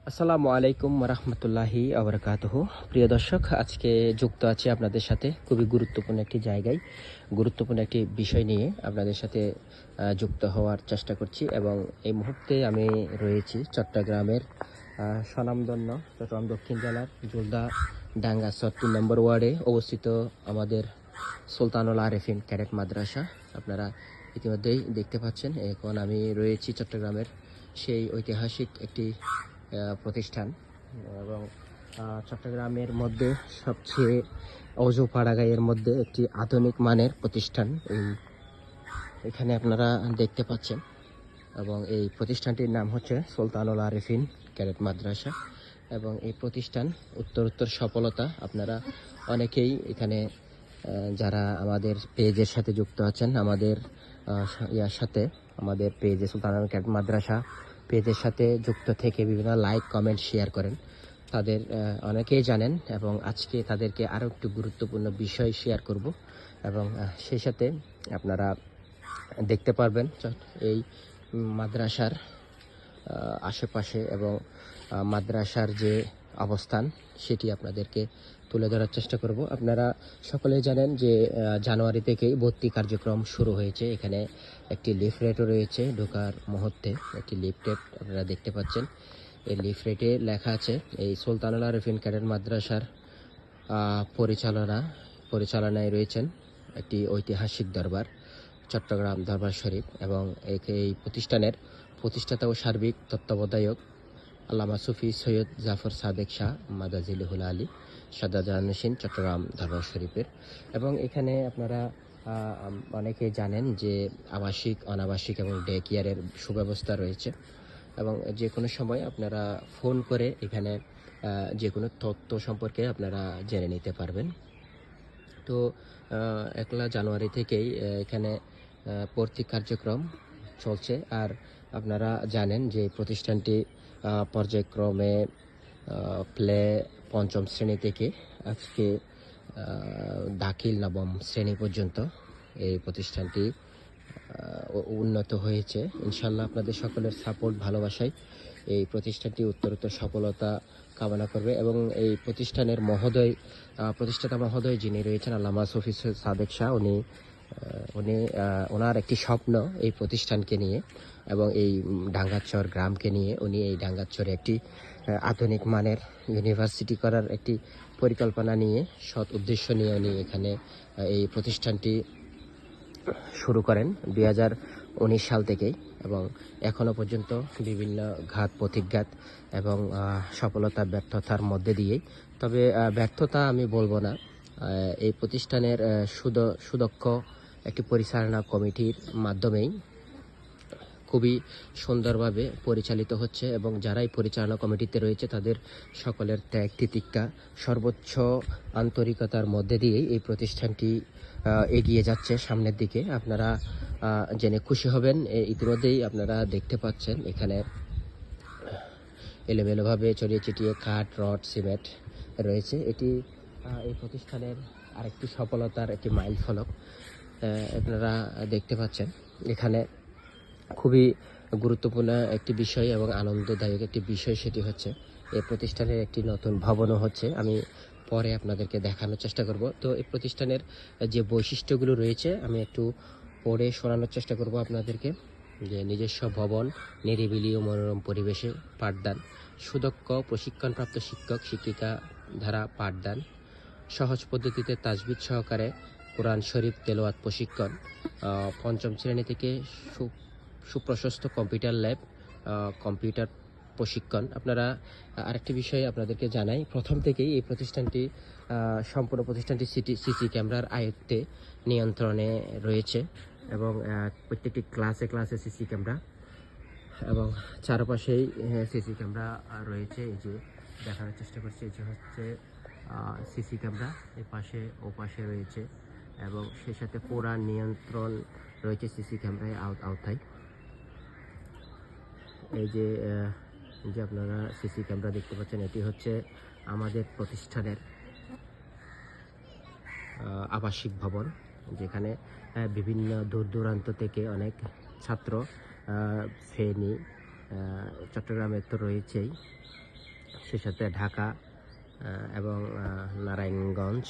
আসসালামু আলাইকুম রহমতুল্লাহি আবরকাতহ। প্রিয় দর্শক, আজকে যুক্ত আছি আপনাদের সাথে খুবই গুরুত্বপূর্ণ একটি জায়গায়, গুরুত্বপূর্ণ একটি বিষয় নিয়ে আপনাদের সাথে যুক্ত হওয়ার চেষ্টা করছি। এবং এই মুহূর্তে আমি রয়েছি চট্টগ্রামের স্বনামধন্য চট্টগ্রাম দক্ষিণ জেলার জুলদা ডাঙ্গা ৩ নম্বর ওয়ার্ডে অবস্থিত আমাদের সুলতানুল আরেফিন ক্যাডেট মাদ্রাসা। আপনারা ইতিমধ্যেই দেখতে পাচ্ছেন, এখন আমি রয়েছি চট্টগ্রামের সেই ঐতিহাসিক একটি প্রতিষ্ঠান এবং চট্টগ্রামের মধ্যে সবচেয়ে অজুপাড়াগাঁয়ের মধ্যে একটি আধুনিক মানের প্রতিষ্ঠান এখানে আপনারা দেখতে পাচ্ছেন। এবং এই প্রতিষ্ঠানটির নাম হচ্ছে সুলতানুল আরেফিন ক্যাডেট মাদ্রাসা। এবং এই প্রতিষ্ঠান উত্তরোত্তর সফলতা। আপনারা অনেকেই এখানে যারা আমাদের পেজের সাথে যুক্ত আছেন, আমাদের আমাদের পেজে সুলতানুল ক্যাডেট মাদ্রাসা পেজের সাথে যুক্ত থেকে বিভিন্ন লাইক কমেন্ট শেয়ার করেন, তাদের অনেকেই জানেন। এবং আজকে তাদেরকে আরও একটু গুরুত্বপূর্ণ বিষয় শেয়ার করব। এবং সেই সাথে আপনারা দেখতে পারবেন এই মাদ্রাসার আশেপাশে এবং মাদ্রাসার যে অবস্থান সেটি আপনাদেরকে তুলে ধরার চেষ্টা করব। আপনারা সকলেই জানেন যে জানুয়ারি থেকেই ভর্তি কার্যক্রম শুরু হয়েছে। এখানে একটি লিফলেটও রয়েছে, ঢোকার মুহূর্তে একটি লিফলেট আপনারা দেখতে পাচ্ছেন। এই লিফলেটে লেখা আছে এই সুলতানুল আরেফিন ক্যাডেট মাদ্রাসার পরিচালনায় রয়েছেন একটি ঐতিহাসিক দরবার, চট্টগ্রাম দরবার শরীফ। এবং এই প্রতিষ্ঠানের প্রতিষ্ঠাতা ও সার্বিক তত্ত্বাবধায়ক আল্লামা সুফি সৈয়দ জাফর সাদেক শাহ মাদাজিলহুল আলী সাদাজানুসিন চট্টগ্রাম দরবার শরীফের। এবং এখানে আপনারা অনেকে জানেন যে আবাসিক, অনাবাসিক এবং ডে কেয়ারের সুব্যবস্থা রয়েছে। এবং যে কোনো সময় আপনারা ফোন করে এখানে যে কোনো তথ্য সম্পর্কে আপনারা জেনে নিতে পারবেন। তো 1 জানুয়ারি থেকেই এখানে ভর্তি কার্যক্রম চলছে। আর আপনারা জানেন যে প্রতিষ্ঠানটি পর্যায়ক্রমে প্লে 5ম শ্রেণী থেকে আজকে দাখিল 9ম শ্রেণী পর্যন্ত এই প্রতিষ্ঠানটি উন্নত হয়েছে। ইনশাল্লাহ আপনাদের সকলের সাপোর্ট, ভালোবাসায় এই প্রতিষ্ঠানটি উত্তরোত্তর সফলতা কামনা করবে। এবং এই প্রতিষ্ঠানের প্রতিষ্ঠাতা মহোদয় যিনি রয়েছেন আল্লামা সুফি সাদেক শাহ, উনি ওনার একটি স্বপ্ন এই প্রতিষ্ঠানকে নিয়ে এবং এই ডাঙ্গাচর গ্রামকে নিয়ে। উনি এই ডাঙ্গাচরে একটি আধুনিক মানের ইউনিভার্সিটি করার একটি পরিকল্পনা নিয়ে, সৎ উদ্দেশ্য নিয়ে উনি এখানে এই প্রতিষ্ঠানটি শুরু করেন 2019 সাল থেকেই। এবং এখনও পর্যন্ত বিভিন্ন ঘাত প্রতিঘাত এবং সফলতা ব্যর্থতার মধ্যে দিয়েই, তবে ব্যর্থতা আমি বলবো না, এই প্রতিষ্ঠানের সুদক্ষ একটি পরিচালনা কমিটির মাধ্যমেই খুবই সুন্দরভাবে পরিচালিত হচ্ছে। এবং যারাই পরিচালনা কমিটিতে রয়েছে তাদের সকলের ত্যাগ তিতিক্ষা, সর্বোচ্চ আন্তরিকতার মধ্যে দিয়েই এই প্রতিষ্ঠানটি এগিয়ে যাচ্ছে সামনের দিকে। আপনারা জেনে খুশি হবেন, ইতিমধ্যেই আপনারা দেখতে পাচ্ছেন এখানে এলোমেলোভাবে ছড়িয়ে ছিটিয়ে কাঠ, রড, সিমেন্ট রয়েছে। এটি এই প্রতিষ্ঠানের আরেকটি সফলতার একটি মাইল ফলক আপনারা দেখতে পাচ্ছেন। এখানে খুবই গুরুত্বপূর্ণ একটি বিষয় এবং আনন্দদায়ক একটি বিষয়, সেটি হচ্ছে এই প্রতিষ্ঠানের একটি নতুন ভবনও হচ্ছে। আমি পরে আপনাদেরকে দেখানোর চেষ্টা করব। তো এই প্রতিষ্ঠানের যে বৈশিষ্ট্যগুলো রয়েছে আমি একটু পড়ে শোনানোর চেষ্টা করব আপনাদেরকে। যে নিজস্ব ভবন, নিরিবিলি ও মনোরম পরিবেশে পাঠদান, সুদক্ষ প্রশিক্ষণপ্রাপ্ত শিক্ষক শিক্ষিকা দ্বারা পাঠদান, সহজ পদ্ধতিতে তাজবিদ সহকারে কোরআন শরীফ তেলাওয়াত প্রশিক্ষণ, 5ম শ্রেণী থেকে সুপ্রশস্ত কম্পিউটার ল্যাব, কম্পিউটার প্রশিক্ষণ। আপনারা আরেকটি বিষয় আপনাদেরকে জানাই, প্রথম থেকেই এই প্রতিষ্ঠানটি সম্পূর্ণ প্রতিষ্ঠানটি সিসি ক্যামেরার আয়ত্তে নিয়ন্ত্রণে রয়েছে। এবং প্রত্যেকটি ক্লাসে সিসি ক্যামেরা এবং চারপাশেই সিসি ক্যামেরা রয়েছে। এই যে দেখানোর চেষ্টা করছি, এই যে হচ্ছে সিসি ক্যামেরা, এই পাশে ও পাশে রয়েছে। এবং সেই সাথে পুরা নিয়ন্ত্রণ রয়েছে সিসি ক্যামেরায় আওতায়। এই যে আপনারা সিসি ক্যামেরা দেখতে পাচ্ছেন, এটি হচ্ছে আমাদের প্রতিষ্ঠানের আবাসিক ভবন, যেখানে বিভিন্ন দূর দূরান্ত থেকে অনেক ছাত্র, ফেনী, চট্টগ্রামে তো রয়েছেই, সেই সাথে ঢাকা এবং নারায়ণগঞ্জ।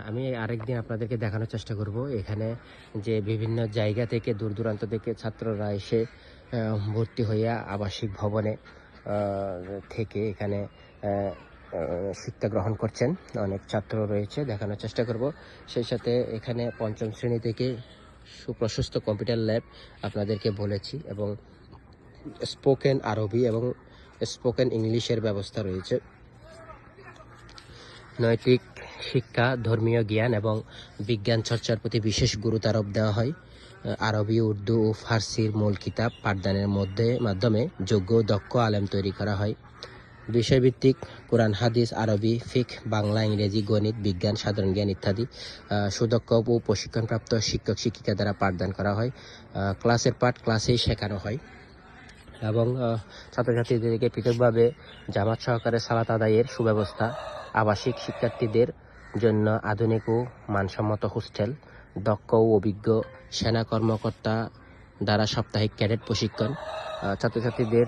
আমি আরেকদিন আপনাদেরকে দেখানোর চেষ্টা করব এখানে যে বিভিন্ন জায়গা থেকে দূর দূরান্ত থেকে ছাত্ররা এসে ভর্তি হইয়া আবাসিক ভবনে থেকে এখানে শিক্ষা গ্রহণ করছেন। অনেক ছাত্র রয়েছে, দেখানোর চেষ্টা করব। সেই সাথে এখানে পঞ্চম শ্রেণী থেকে সুপ্রশস্ত কম্পিউটার ল্যাব আপনাদেরকে বলেছি, এবং স্পোকেন আরবি এবং স্পোকেন ইংলিশের ব্যবস্থা রয়েছে। নৈতিক শিক্ষা, ধর্মীয় জ্ঞান এবং বিজ্ঞান চর্চার প্রতি বিশেষ গুরুত্ব আরোপ দেওয়া হয়। আরবি, উর্দু ও ফার্সির মূল কিতাব পাঠদানের মাধ্যমে যোগ্য দক্ষ আলেম তৈরি করা হয়। বিষয়ভিত্তিক কোরআন, হাদিস, আরবি, ফিকহ, বাংলা, ইংরেজি, গণিত, বিজ্ঞান, সাধারণ জ্ঞান ইত্যাদি সুদক্ষ ও প্রশিক্ষণপ্রাপ্ত শিক্ষক শিক্ষিকা দ্বারা পাঠদান করা হয়। ক্লাসের পাঠ ক্লাসেই শেখানো হয় এবং ছাত্রছাত্রীদেরকে পৃথকভাবে জামাত সহকারে সালাত আদায়ের সুব্যবস্থা। আবাসিক শিক্ষার্থীদের জন্য আধুনিক ও মানসম্মত হোস্টেল, দক্ষ ও অভিজ্ঞ সেনা কর্মকর্তা দ্বারা সাপ্তাহিক ক্যাডেট প্রশিক্ষণ, ছাত্রছাত্রীদের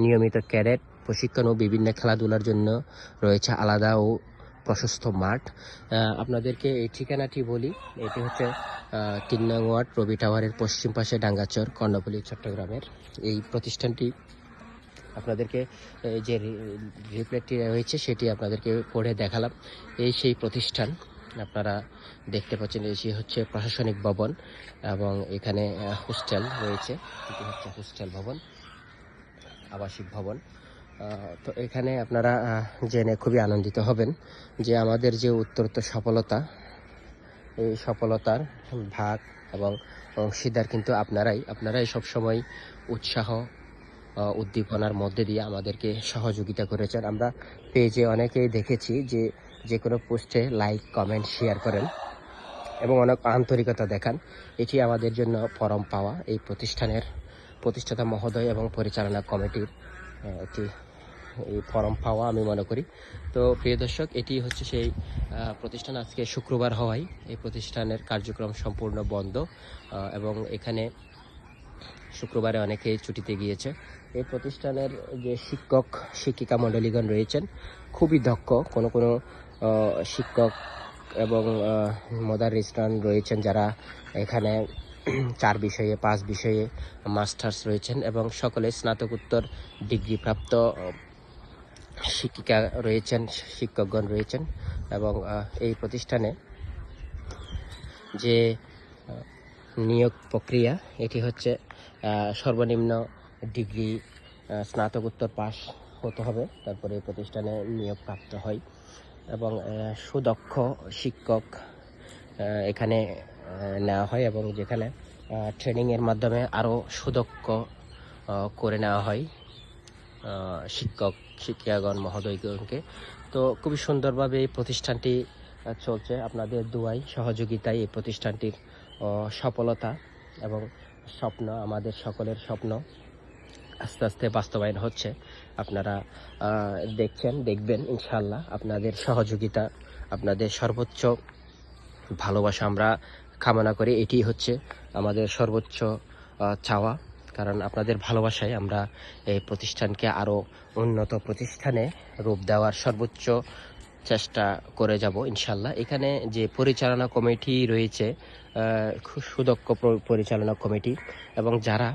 নিয়মিত ক্যাডেট প্রশিক্ষণ ও বিভিন্ন খেলাধুলার জন্য রয়েছে আলাদা ও প্রশস্ত মাঠ। আপনাদেরকে এই ঠিকানাটি বলি, এটি হচ্ছে 3 নং ওয়ার্ড, রবি টাওয়ারের পশ্চিম পাশে, ডাঙ্গাচর, কর্ণফুলী, চট্টগ্রামের। এই প্রতিষ্ঠানটি আপনাদেরকে যে রিপ্লেটটি রয়েছে সেটি আপনাদেরকে পড়ে দেখালাম। এই সেই প্রতিষ্ঠান আপনারা দেখতে পাচ্ছেন। এটি হচ্ছে প্রশাসনিক ভবন এবং এখানে হোস্টেল রয়েছে। এটি হচ্ছে হোস্টেল ভবন, আবাসিক ভবন। তো এখানে আপনারা জেনে খুবই আনন্দিত হবেন যে আমাদের যে উত্তরোত্তর সফলতা, এই সফলতার ভাগ এবং অংশীদার কিন্তু আপনারাই সবসময় উৎসাহ উদ্দীপনার মধ্যে দিয়ে আমাদেরকে সহযোগিতা করেছেন। আমরা পেজে অনেকেই দেখেছি যে কোনো পোস্টে লাইক, কমেন্ট, শেয়ার করেন এবং অনেক আন্তরিকতা দেখান। এটি আমাদের জন্য পরম পাওয়া। এই প্রতিষ্ঠানের প্রতিষ্ঠাতা মহোদয় এবং পরিচালনা কমিটির একটি এই পরম পাওয়া আমি মনে করি। তো প্রিয় দর্শক, এটি হচ্ছে সেই প্রতিষ্ঠান। আজকে শুক্রবার হওয়ায় এই প্রতিষ্ঠানের কার্যক্রম সম্পূর্ণ বন্ধ এবং এখানে শুক্রবারে অনেকেই ছুটিতে গিয়েছে। এই প্রতিষ্ঠানের যে শিক্ষক শিক্ষিকা মণ্ডলীগণ রয়েছেন খুবই দক্ষ। কোনো শিক্ষক এবং মোদারিসগণ রয়েছেন যারা এখানে 4 বিষয়ে 5 বিষয়ে মাস্টার্স রয়েছেন এবং সকলে স্নাতকোত্তর ডিগ্রিপ্রাপ্ত শিক্ষিকা রয়েছেন, শিক্ষকগণ রয়েছেন। এবং এই প্রতিষ্ঠানে যে নিয়োগ প্রক্রিয়া, এটি হচ্ছে সর্বনিম্ন ডিগ্রি স্নাতকোত্তর পাস হতে হবে, তারপরে এই প্রতিষ্ঠানে নিয়োগ প্রাপ্ত হয় এবং সুদক্ষ শিক্ষক এখানে নেওয়া হয় এবং যেখানে ট্রেনিংয়ের মাধ্যমে আরও সুদক্ষ করে নেওয়া হয় শিক্ষক শিক্ষিকাগণ মহোদয়গণকে। তো খুবই সুন্দরভাবে এই প্রতিষ্ঠানটি চলছে। আপনাদের দোয়ায় সহযোগিতায় এই প্রতিষ্ঠানটির সফলতা এবং স্বপ্ন, আমাদের সকলের স্বপ্ন আস্তে আস্তে বাস্তবায়ন হচ্ছে। আপনারা দেখবেন ইনশাআল্লাহ। আপনাদের সহযোগিতা, আপনাদের সর্বোচ্চ ভালোবাসা আমরা কামনা করি। এটি হচ্ছে আমাদের সর্বোচ্চ চাওয়া, কারণ আপনাদের ভালোবাসায় আমরা এই প্রতিষ্ঠানকে আরও উন্নত প্রতিষ্ঠানে রূপ দেওয়ার সর্বোচ্চ চেষ্টা করে যাব ইনশাল্লাহ। এখানে যে পরিচালনা কমিটি রয়েছে, খুব সুদক্ষ পরিচালনা কমিটি এবং যারা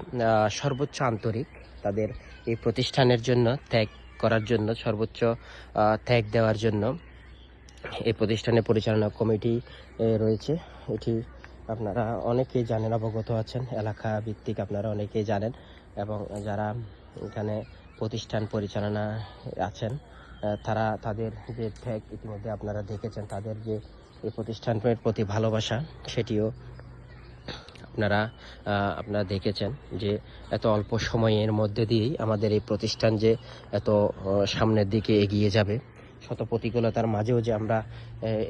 সর্বোচ্চ আন্তরিক, তাদের এই প্রতিষ্ঠানের জন্য ত্যাগ করার জন্য, সর্বোচ্চ ত্যাগ দেওয়ার জন্য এই প্রতিষ্ঠানের পরিচালনা কমিটি রয়েছে। এটি আপনারা অনেকেই জানেন, অবগত আছেন, এলাকা ভিত্তিক আপনারা অনেকেই জানেন এবং যারা এখানে প্রতিষ্ঠান পরিচালনা আছেন তাদের যে ত্যাগ ইতিমধ্যে আপনারা দেখেছেন, তাদের যে এই প্রতিষ্ঠানের প্রতি ভালোবাসা সেটিও আপনারা দেখেছেন যে এত অল্প সময়ের মধ্যে দিয়েই আমাদের এই প্রতিষ্ঠান যে এত সামনের দিকে এগিয়ে যাবে। শত প্রতিকূলতার মাঝেও যে আমরা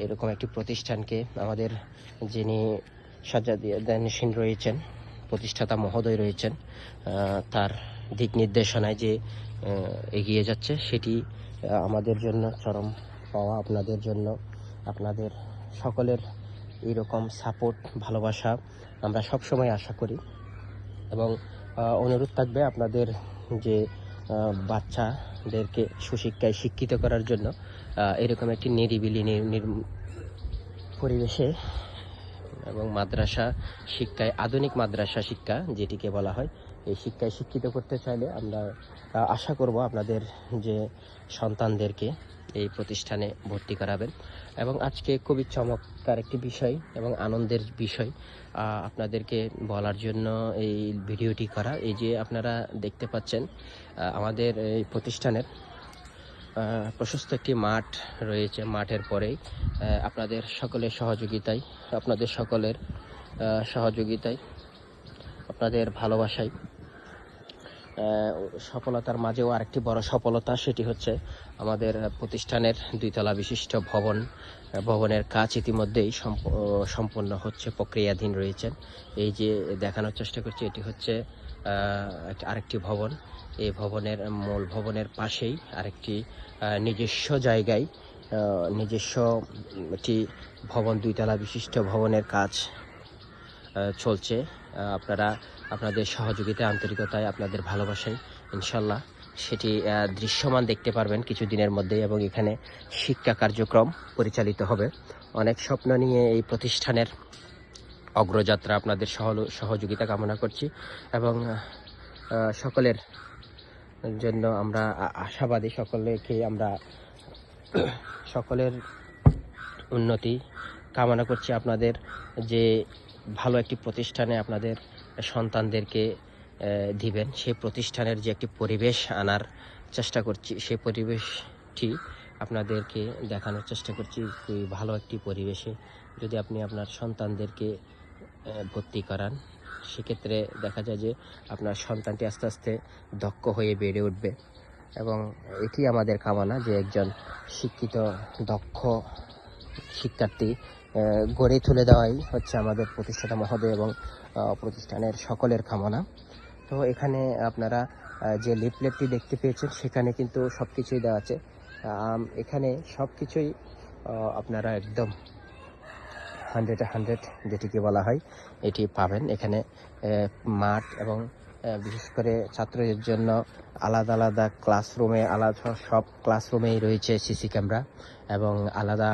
এরকম একটি প্রতিষ্ঠানকে, আমাদের যিনি সাজ্জাদুদ্দীন রয়েছেন, প্রতিষ্ঠাতা মহোদয় রয়েছেন, তার দিক নির্দেশনায় যে এগিয়ে যাচ্ছে, সেটি আমাদের জন্য চরম পাওয়া। আপনাদের জন্য আপনাদের সকলের এইরকম সাপোর্ট, ভালোবাসা আমরা সবসময় আশা করি এবং অনুরোধ থাকবে আপনাদের যে বাচ্চাদেরকে সুশিক্ষায় শিক্ষিত করার জন্য এরকম একটি নিরিবিলি পরিবেশে এবং মাদ্রাসা শিক্ষায় আধুনিক মাদ্রাসা শিক্ষা যেটিকে বলা হয়, এই শিক্ষায় শিক্ষিত করতে চাইলে আমরা আশা করব আপনাদের যে সন্তানদেরকে এই প্রতিষ্ঠানে ভর্তি করাবেন। এবং আজকে খুবই চমৎকার একটি বিষয় এবং আনন্দের বিষয় আপনাদেরকে বলার জন্য এই ভিডিওটি করা। এই যে আপনারা দেখতে পাচ্ছেন আমাদের এই প্রতিষ্ঠানের প্রশস্ত একটি মাঠ রয়েছে। মাঠের পরেই আপনাদের সকলের সহযোগিতায়, আপনাদের ভালোবাসায়, সফলতার মাঝেও আরেকটি বড় সফলতা, সেটি হচ্ছে আমাদের প্রতিষ্ঠানের 2 তলা বিশিষ্ট ভবনের কাজ ইতিমধ্যেই সম্পন্ন হচ্ছে, প্রক্রিয়াধীন রয়েছেন। এই যে দেখানোর চেষ্টা করছি, এটি হচ্ছে আরেকটি ভবন। এই মূল ভবনের পাশেই আরেকটি নিজস্ব জায়গায় নিজস্ব একটি ভবন, 2 তলা বিশিষ্ট ভবনের কাজ চলছে। আপনাদের সহযোগিতায়, আন্তরিকতায়, আপনাদের ভালোবাসায় ইনশাল্লাহ সেটি দৃশ্যমান দেখতে পারবেন কিছুদিনের মধ্যেই। এবং এখানে শিক্ষা কার্যক্রম পরিচালিত হবে। অনেক স্বপ্ন নিয়ে এই প্রতিষ্ঠানের অগ্রযাত্রা, আপনাদের সহযোগিতা কামনা করছি এবং সকলের জন্য আমরা আশাবাদী। সকলের উন্নতি কামনা করছি। আপনাদের যে ভালো একটি প্রতিষ্ঠানে আপনাদের সন্তানদেরকে দিবেন, সেই প্রতিষ্ঠানের যে একটি পরিবেশ আনার চেষ্টা করছি, সেই পরিবেশটি আপনাদেরকে দেখানোর চেষ্টা করছি। খুবই ভালো একটি পরিবেশে যদি আপনি আপনার সন্তানদেরকে ভর্তি করান, সেক্ষেত্রে দেখা যায় যে আপনার সন্তানটি আস্তে আস্তে দক্ষ হয়ে বেড়ে উঠবে। এবং এটি আমাদের কামনা যে একজন শিক্ষিত দক্ষ শিক্ষার্থী গড়ে তুলে দেওয়াই হচ্ছে আমাদের প্রতিষ্ঠাতা মহোদয় এবং প্রতিষ্ঠানের সকলের কামনা। তো এখানে আপনারা যে লিফলেটটি দেখতে পেয়েছেন, সেখানে কিন্তু সব কিছুই দেওয়া আছে। এখানে সব কিছুই আপনারা একদম 100 যেটিকে বলা হয় এটি পাবেন। এখানে মাঠ এবং বিশেষ করে ছাত্রদের জন্য আলাদা ক্লাসরুমে, সব ক্লাসরুমেই রয়েছে সিসি ক্যামেরা এবং আলাদা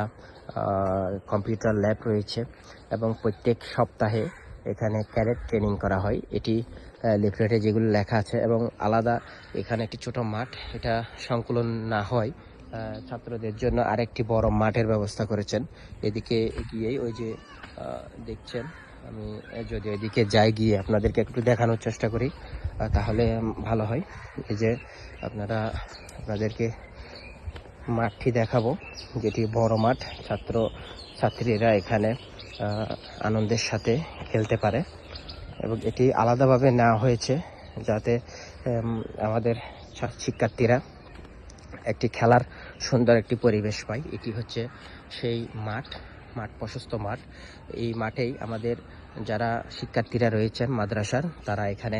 কম্পিউটার ল্যাব রয়েছে। এবং প্রত্যেক সপ্তাহে এখানে ক্যাডেট ট্রেনিং করা হয়, এটি লিফলেটে যেগুলো লেখা আছে। এবং আলাদা এখানে একটি ছোট মাঠ, এটা সংকুলন না হয় ছাত্রদের জন্য আরেকটি বড় মাঠের ব্যবস্থা করেছেন। এদিকে গিয়েই ওই যে দেখছেন, আমি যদি ওইদিকে যাই, গিয়ে আপনাদেরকে একটু দেখানোর চেষ্টা করি তাহলে ভালো হয়। এই যে আপনাদেরকে মাঠটি দেখাবো, যেটি বড় মাঠ, ছাত্রীরা এখানে আনন্দের সাথে খেলতে পারে। এবং এটি আলাদাভাবে নেওয়া হয়েছে যাতে আমাদের শিক্ষার্থীরা একটি খেলার সুন্দর একটি পরিবেশ পায়। এটি হচ্ছে সেই মাঠ, প্রশস্ত মাঠ। এই মাঠেই আমাদের যারা শিক্ষার্থীরা রয়েছেন মাদ্রাসার, তারা এখানে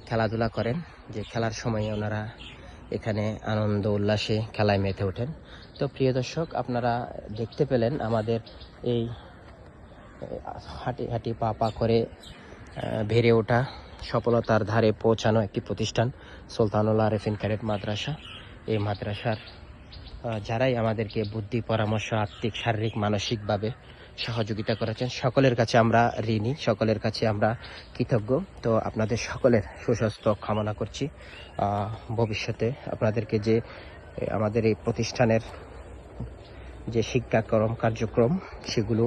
খেলাধুলা করেন। যে খেলার সময় ওনারা এখানে আনন্দ উল্লাসে খেলায় মেতে ওঠেন। তো প্রিয় দর্শক, আপনারা দেখতে পেলেন আমাদের এই হাঁটি পা করে বেড়ে ওঠা, সফলতার ধারে পৌঁছানো একটি প্রতিষ্ঠান সুলতানুল আরেফিন ক্যাডেট মাদ্রাসা। এই মাদ্রাসার যারাই আমাদেরকে বুদ্ধি, পরামর্শ, আর্থিক, শারীরিক, মানসিকভাবে সহযোগিতা করেছেন, সকলের কাছে আমরা ঋণী, সকলের কাছে আমরা কৃতজ্ঞ। তো আপনাদের সকলের সুস্বাস্থ্য কামনা করছি। ভবিষ্যতে আপনাদেরকে যে আমাদের এই প্রতিষ্ঠানের যে কার্যক্রম সেগুলো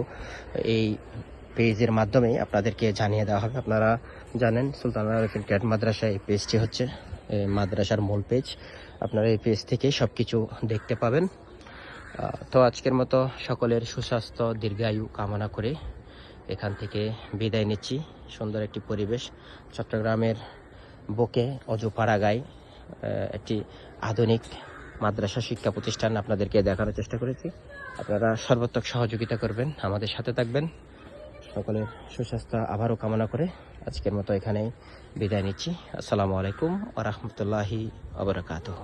এই পেজের মাধ্যমে আপনাদেরকে জানিয়ে দেওয়া হবে। আপনারা জানেন সুলতানুল আরেফিন ক্যাডেট মাদ্রাসা এই পেজটি হচ্ছে মাদ্রাসার মূল পেজ। আপনারা এই পেজ থেকে সব কিছু দেখতে পাবেন। তো আজকের মতো সকলের সুস্বাস্থ্য, দীর্ঘায়ু কামনা করে এখান থেকে বিদায় নিচ্ছি। সুন্দর একটি পরিবেশ, চট্টগ্রামের বুকে অজুপাড়াগায় একটি আধুনিক মাদ্রাসা শিক্ষা প্রতিষ্ঠান আপনাদেরকে দেখানোর চেষ্টা করেছি। আপনারা সর্বাত্মক সহযোগিতা করবেন, আমাদের সাথে থাকবেন। সকলের সুস্বাস্থ্য আবারও কামনা করে আজকের মতো এখানেই বিদায় নিচ্ছি। আসসালামু আলাইকুম ওয়া রাহমাতুল্লাহি ওয়া বারাকাতুহু।